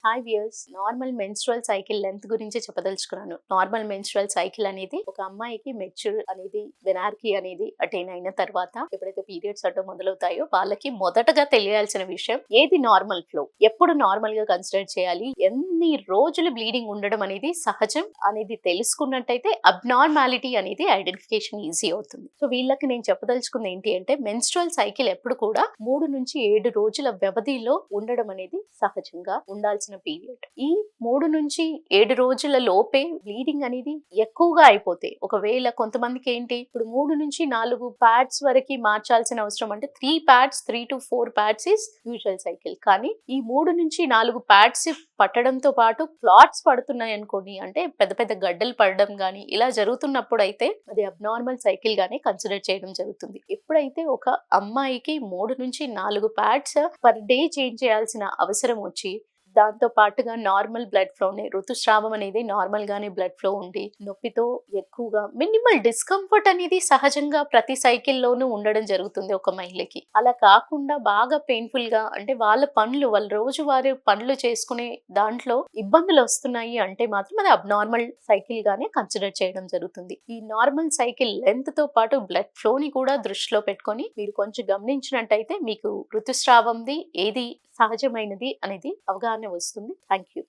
Hi viewers, normal menstrual cycle length గురించి చెప్పదలుచుకున్నాను. Normal menstrual cycle అనేది ఒక అమ్మాయికి మెచ్యూర్ అనేది వెనార్కీ అనేది అటైన్ అయిన తర్వాత ఎప్పుడైతే పీరియడ్స్ అడ్డం మొదలవుతాయో వాళ్ళకి మొదటగా తెలియాల్సిన విషయం ఏది నార్మల్ ఫ్లో, ఎప్పుడు నార్మల్ గా కన్సిడర్ చేయాలి, ఎన్ని రోజులు బ్లీడింగ్ ఉండడం అనేది సహజం అనేది తెలుసుకున్నట్టయితే అబ్నార్మాలిటీ అనేది ఐడెంటిఫికేషన్ ఈజీ అవుతుంది. సో వీళ్ళకి నేను చెప్పదలుచుకుంది ఏంటి అంటే మెన్స్ట్రువల్ సైకిల్ ఎప్పుడు కూడా 3 నుంచి 7 రోజుల వ్యవధిలో ఉండడం అనేది సహజంగా ఉండాల్సిన పీరియడ్. ఈ 3 నుంచి 7 రోజుల లోపే బ్లీడింగ్ అనేది ఎక్కువగా అయిపోతే, ఒకవేళ కొంతమందికి ఏంటి ఇప్పుడు 3 నుంచి 4 ప్యాడ్స్ వరకు మార్చాల్సిన అవసరం, అంటే 3 pads 3 to 4 pads is usual cycle. కానీ ఈ 3 నుంచి 4 ప్యాడ్స్ పట్టడంతో పాటు క్లాట్స్ పడుతున్నాయి అనుకోండి, అంటే పెద్ద పెద్ద గడ్డలు పడడం కానీ ఇలా జరుగుతున్నప్పుడు అయితే అది అబ్నార్మల్ సైకిల్ గానే కన్సిడర్ చేయడం జరుగుతుంది. ఎప్పుడైతే ఒక అమ్మాయికి 3 నుంచి 4 ప్యాడ్స్ పర్ డే చేంజ్ చేయాల్సిన అవసరం వచ్చి, దాంతో పాటుగా నార్మల్ బ్లడ్ ఫ్లోనే, ఋతుస్రావం అనేది నార్మల్ గానే బ్లడ్ ఫ్లో ఉండి నొప్పితో ఎక్కువగా మినిమల్ డిస్కంఫర్ట్ అనేది సహజంగా ప్రతి సైకిల్లోనూ ఉండడం జరుగుతుంది ఒక మహిళకి. అలా కాకుండా బాగా పెయిన్ఫుల్ గా, అంటే వాళ్ళ రోజువారీ పనులు చేసుకునే దాంట్లో ఇబ్బందులు వస్తున్నాయి అంటే మాత్రం అది అబ్నార్మల్ సైకిల్ గానే కన్సిడర్ చేయడం జరుగుతుంది. ఈ నార్మల్ సైకిల్ లెంత్ తో పాటు బ్లడ్ ఫ్లోని కూడా దృష్టిలో పెట్టుకొని మీరు కొంచెం గమనించినట్టయితే మీకు ఋతుస్రావంది ఏది సహజమైనది అనేది అవగాహన వస్తుంది. Thank you.